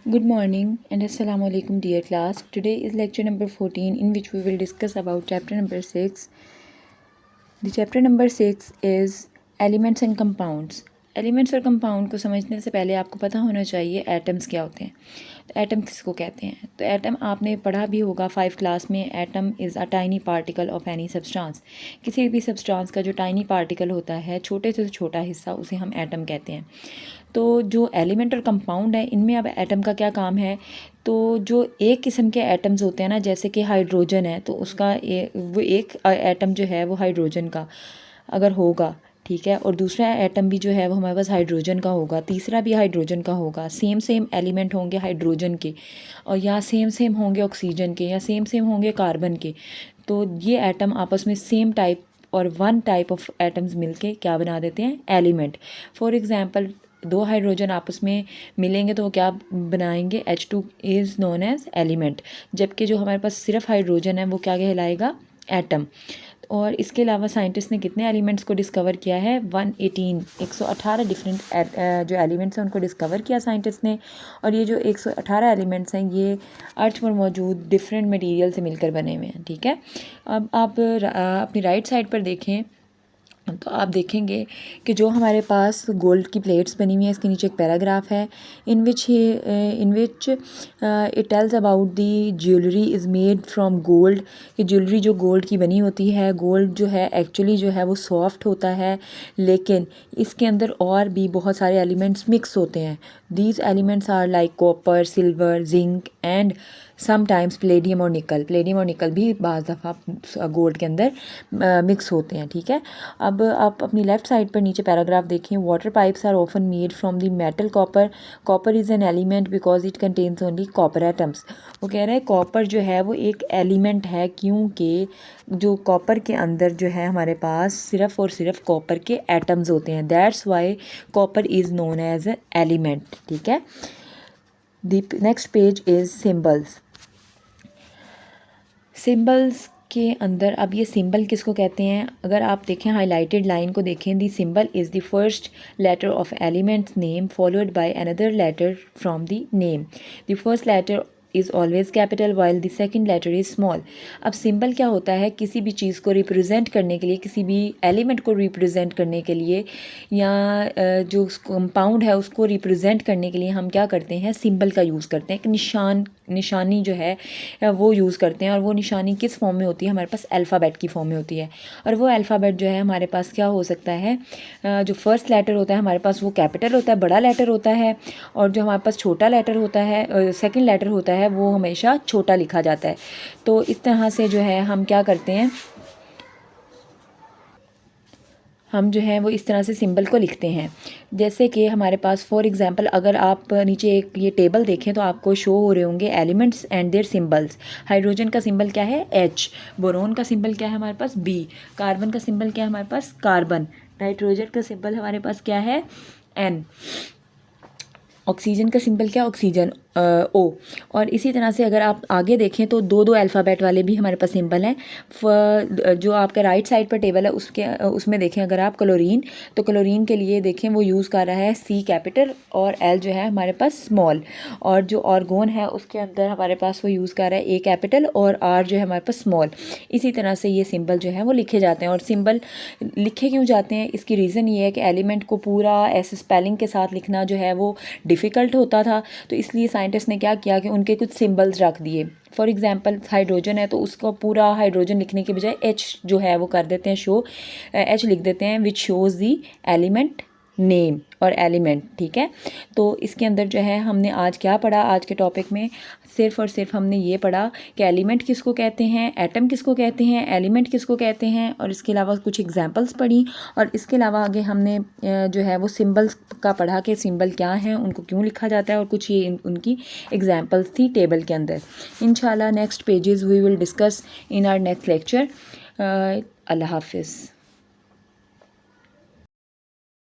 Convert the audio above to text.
Good morning and Assalamu alaikum dear class. Today is lecture number 14 in which we will discuss about chapter number 6. The chapter number 6 is elements and compounds. Elements और compound को समझने से पहले आपको पता होना चाहिए atoms क्या होते हैं। तो एटम किसको कहते हैं? तो एटम आपने पढ़ा भी होगा 5 क्लास में। Atom is a tiny particle of any substance. किसी भी सब्सटेंस का जो टाइनी पार्टिकल होता है, छोटे से छोटा हिस्सा, उसे हम एटम कहते हैं। तो जो एलिमेंट और कंपाउंड है, इनमें अब एटम का क्या काम है? तो जो एक किस्म के एटम्स होते हैं ना, जैसे कि हाइड्रोजन है, तो उसका वो एक एटम जो है वो हाइड्रोजन का अगर होगा, ठीक है, और दूसरा एटम भी जो है वो हमारे पास हाइड्रोजन का होगा, तीसरा भी हाइड्रोजन का होगा, सेम एलिमेंट होंगे हाइड्रोजन के, और या सेम होंगे ऑक्सीजन के, या सेम होंगे कार्बन के, तो ये एटम आपस में सेम टाइप और वन टाइप ऑफ एटम्स मिलके क्या बना देते हैं? एलिमेंट। फॉर एग्जांपल, दो हाइड्रोजन आपस में मिलेंगे तो वो क्या बनाएंगे? H2 is known as element. जबकि जो हमारे पास सिर्फ हाइड्रोजन है वो क्या कहलाएगा? एटम। और इसके अलावा साइंटिस्ट ने कितने एलिमेंट्स को डिस्कवर किया है? 118 डिफरेंट जो एलिमेंट्स हैं उनको डिस्कवर किया साइंटिस्ट ने। और ये जो 118 एलिमेंट्स हैं ये अर्थ पर मौजूद डिफरेंट मटेरियल से मिलकर बने हुए हैं, ठीक है। अब आप अपनी राइट साइड पर देखें तो आप देखेंगे कि जो हमारे पास गोल्ड की प्लेट्स बनी हुई हैं, इसके नीचे एक पैराग्राफ है in which it tells about the jewellery is made from gold. कि ज्वेलरी जो गोल्ड की बनी होती है, गोल्ड जो है एक्चुअली जो है वो सॉफ्ट होता है, लेकिन इसके अंदर और भी बहुत सारे एलिमेंट्स मिक्स होते हैं। These elements are like copper, silver, zinc and sometimes palladium और निकल। प्लेडियम और निकल भी बाज़ दफ़ा गोल्ड के अंदर मिक्स होते हैं, ठीक है। अब आप अपनी लेफ़्ट साइड पर नीचे पैराग्राफ देखें। Water pipes are often made from the metal copper. Copper is an element because it contains only copper atoms. वो कह रहे हैं कॉपर जो है वो एक एलिमेंट है, क्योंकि जो कॉपर के अंदर जो है हमारे पास सिर्फ और सिर्फ कॉपर के एटम्स होते हैं। That's why copper is known as element, ठीक है। The next page is symbols. Symbols के अंदर अब ये सिंबल किसको कहते हैं? अगर आप देखें हाईलाइटेड लाइन को देखें, the symbol is the first letter of element's name followed by another letter from the name. The first letter is always capital while the second letter is small. अब symbol क्या होता है? किसी भी चीज़ को represent करने के लिए, किसी भी एलिमेंट को रिप्रेजेंट करने के लिए, या जो कंपाउंड है उसको रिप्रेजेंट करने के लिए हम क्या करते हैं? सिंबल का यूज़ करते हैं। एक निशानी जो है वो यूज़ करते हैं, और वो निशानी किस फॉर्म में होती है? हमारे पास अल्फ़ाबेट की फॉर्म में होती है। और वो अल्फ़ाबेट जो है हमारे पास क्या हो सकता है? जो फर्स्ट लेटर होता है हमारे पास वो कैपिटल होता है, बड़ा लेटर होता है, और जो हमारे पास छोटा लेटर होता है, सेकंड लेटर होता है, वो हमेशा छोटा लिखा जाता है। तो इस तरह से जो है हम क्या करते हैं, हम जो है वो इस तरह से सिंबल को लिखते हैं। जैसे कि हमारे पास फॉर एग्जांपल अगर आप नीचे एक ये टेबल देखें तो आपको शो हो रहे होंगे elements and their symbols. Hydrogen का सिंबल क्या है? H। बोरोन का सिंबल क्या है हमारे पास? B। कार्बन का सिंबल क्या है हमारे पास? कार्बन। नाइट्रोजन का सिंबल हमारे पास क्या है? N। ऑक्सीजन का सिंबल क्या? Oxygen, O। और इसी तरह से अगर आप आगे देखें तो दो अल्फ़ाबेट वाले भी हमारे पास सिंबल हैं। जो आपका राइट साइड पर टेबल है उसमें देखें अगर आप क्लोरीन, तो क्लोरीन के लिए देखें वो यूज़ कर रहा है C कैपिटल और L जो है हमारे पास स्मॉल। और जो आर्गोन है उसके अंदर हमारे पास वो यूज़ कर रहा है A कैपिटल और R जो है हमारे पास स्मॉल। इसी तरह से ये सिंबल जो है वो लिखे जाते हैं। और सिंबल लिखे क्यों जाते हैं? इसकी रीज़न ये है कि एलिमेंट को पूरा ऐसे स्पेलिंग के साथ लिखना जो है वो डिफ़िकल्ट होता था, तो इसलिए साइंटिस्ट ने क्या किया कि उनके कुछ सिंबल्स रख दिए। फॉर एग्जांपल हाइड्रोजन है तो उसको पूरा हाइड्रोजन लिखने के बजाय H जो है वो कर देते हैं, H लिख देते हैं, which shows the element name और एलिमेंट, ठीक है। तो इसके अंदर जो है हमने आज क्या पढ़ा? आज के टॉपिक में सिर्फ और सिर्फ हमने ये पढ़ा कि एलिमेंट किसको कहते हैं, एटम किसको कहते हैं, एलिमेंट किसको कहते हैं, और इसके अलावा कुछ एग्जांपल्स पढ़ी। और इसके अलावा आगे हमने जो है वो सिंबल्स का पढ़ा कि सिंबल क्या हैं, उनको क्यों लिखा जाता है, और कुछ ये उनकी एग्जांपल्स थी टेबल के अंदर। इंशाल्लाह next pages we will discuss in our next lecture. अल्लाह हाफिज़।